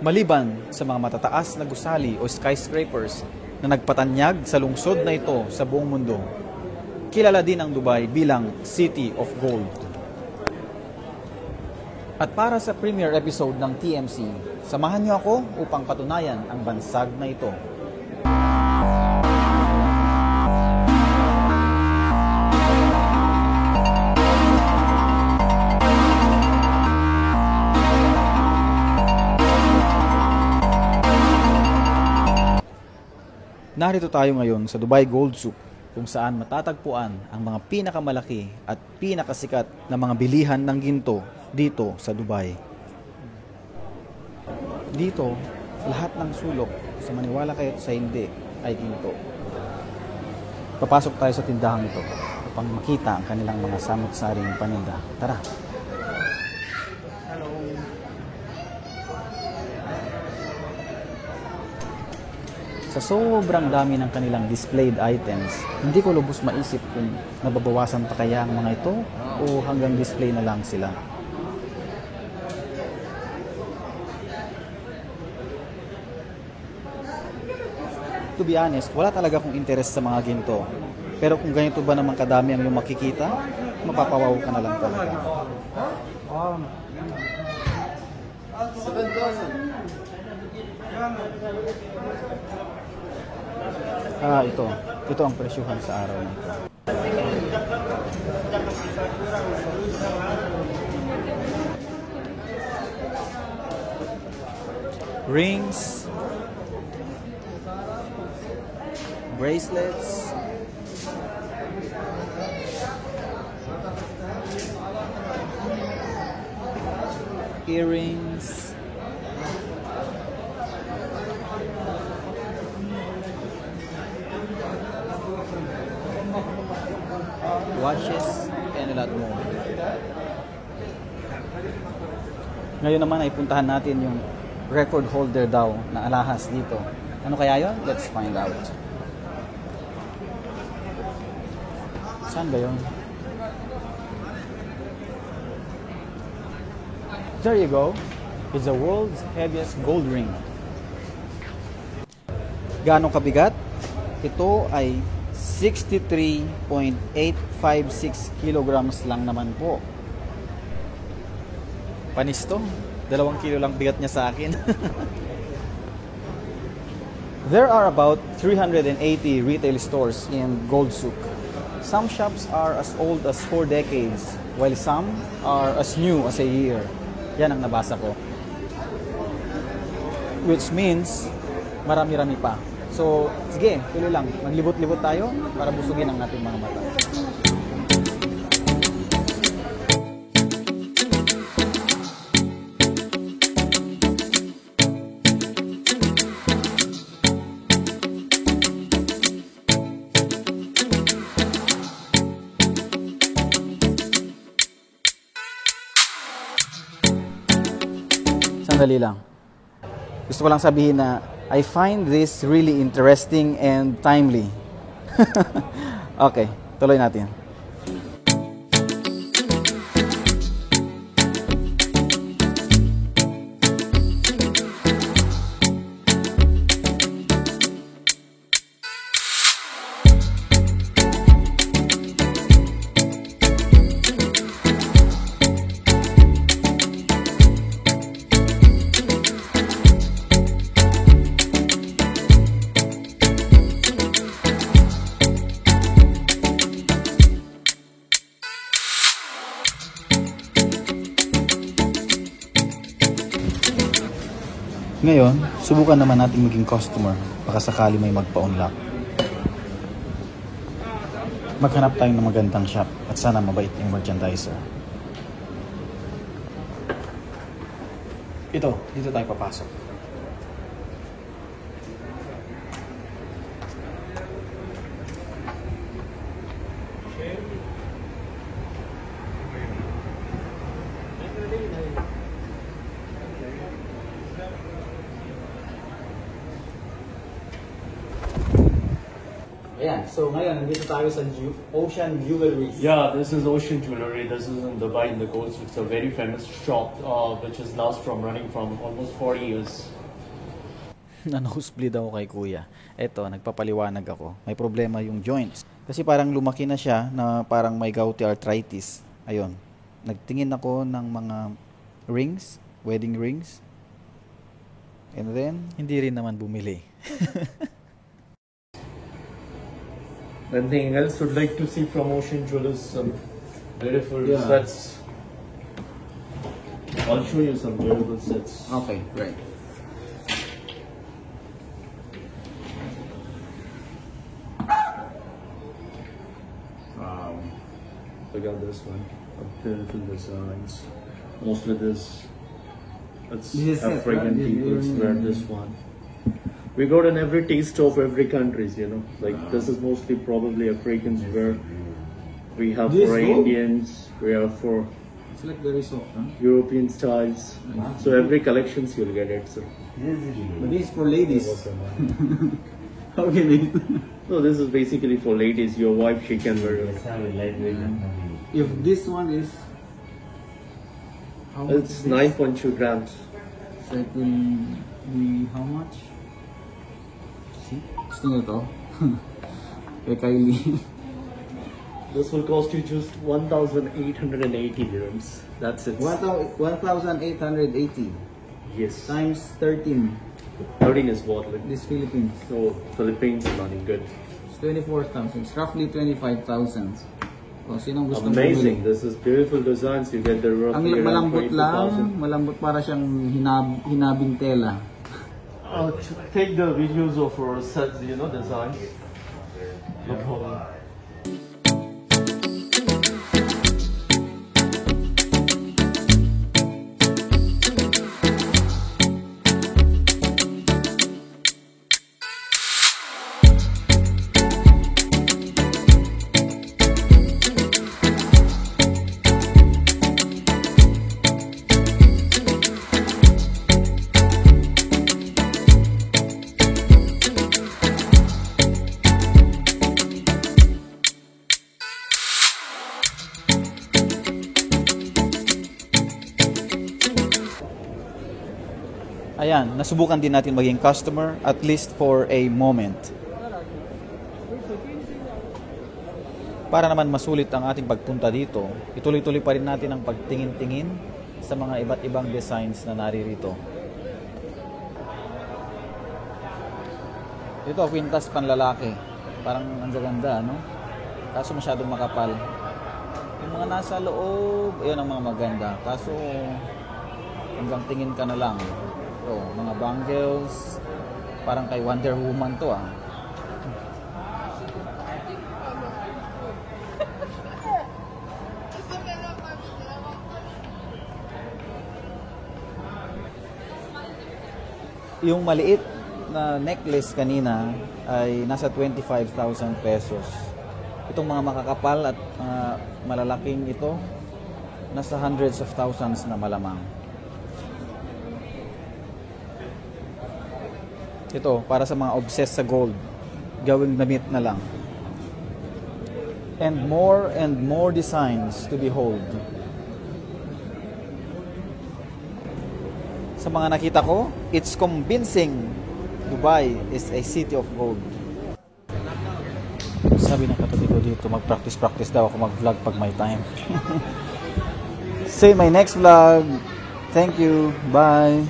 Maliban sa mga matataas na gusali o skyscrapers na nagpatanyag sa lungsod na ito sa buong mundo, kilala din ang Dubai bilang City of Gold. At para sa premiere episode ng TMC, samahan niyo ako upang patunayan ang bansag na ito. Narito tayo ngayon sa Dubai Gold Souk, kung saan matatagpuan ang mga pinakamalaki at pinakasikat na mga bilihan ng ginto dito sa Dubai. Dito, lahat ng sulok, sa maniwala kayo sa hindi, ay ginto. Papasok tayo sa tindahang ito upang makita ang kanilang mga samut-saring paninda. Tara! Sa sobrang dami ng kanilang displayed items, hindi ko lubos maisip kung nababawasan pa kaya ang mga ito o hanggang display na lang sila. To be honest, wala talaga akong interest sa mga ginto. Pero kung ganito ba naman kadami ang iyong makikita, mapapawaw ka na lang talaga. Ito. Ito ang presyuhan sa araw nito. Rings, bracelets, earrings, watches, and a lot more. Ngayon naman ay puntahan natin yung record holder daw na alahas dito. Ano kaya yon? Let's find out. Saan ba yun? There you go. It's the world's heaviest gold ring. Gaano kabigat? Ito ay 63.856 kilograms lang naman po. Panisto, 2 kilo lang bigat niya sa akin. There are about 380 retail stores in Gold Souk. Some shops are as old as 4 decades, while some are as new as a year. Yan ang nabasa ko. Which means, marami-rami pa. So, sige, tuloy lang. Maglibot-libot tayo para busugin ang ating mga mata. Sandali lang. Gusto ko lang sabihin na I find this really interesting and timely. Okay, tuloy natin. Ngayon, subukan naman natin maging customer baka sakali may magpa-unlock. Maghanap tayo ng magandang shop at sana mabait yung merchandiser. Ito, dito tayo papasok. Ayan, so ngayon, nandito tayo sa Ocean Jewelry. Yeah, this is Ocean Jewelry. This is in Dubai in the Gold Souk. It's a very famous shop which is now running from almost 40 years. Nosebleed ako kay kuya. Eto, nagpapaliwanag ako. May problema yung joints. Kasi parang lumaki na siya na parang may gouty arthritis. Ayun. Nagtingin ako ng mga rings, wedding rings. And then, hindi rin naman bumili. Anything else would like to see from Ocean Jewelers? Some beautiful sets. I'll show you some beautiful sets. Okay, right. Look at this one. Beautiful designs. Mostly this African people wear this one. We got in every taste of every countries, you know. Like this is mostly probably Africans wear. We have This for gold? Indians. We have for It's like very soft, huh? European styles. So every collections you'll get it. So. But this is for ladies. How can it? So this is basically for ladies. Your wife, she can wear it. If this one is... How much It's is this? 9.2 grams. So it will be how much? See? Gusto nyo to? Kay Kylie. This will cost you just 1,880 dirhams. That's it. 1,880 Yes. times 13. 13 is what? Like, This Philippines. so Philippines money, good. It's 24,000. It's roughly 25,000. O, sinong gusto Amazing. bumili? This is beautiful designs. You get the Ang roughly around malambot lang, 22,000. malambot para siyang hinabing tela. I'll take the videos of our sets, you know, designs. No problem. Ayan, nasubukan din natin maging customer at least for a moment. Para naman masulit ang ating pagpunta dito, ituloy-tuloy pa rin natin ang pagtingin-tingin sa mga iba't ibang designs na naririto. Ito, kwintas panlalaki. Parang ang gaganda, no? Kaso masyadong makapal. Yung mga nasa loob, ayan ang mga maganda. Kaso hanggang tingin ka na lang. Ito, mga bangles. Parang kay Wonder Woman to, ah. Yung maliit na necklace kanina ay nasa 25,000 pesos. Itong mga makakapal at malalaking ito, nasa hundreds of thousands na malamang. Ito, para sa mga obsessed sa gold, gawing damit na lang. And more designs to behold. Sa mga nakita ko, it's convincing Dubai is a city of gold. Sabi ng katabi ko dito, mag-practice daw ako mag-vlog pag may time. See you in my next vlog. Thank you. Bye.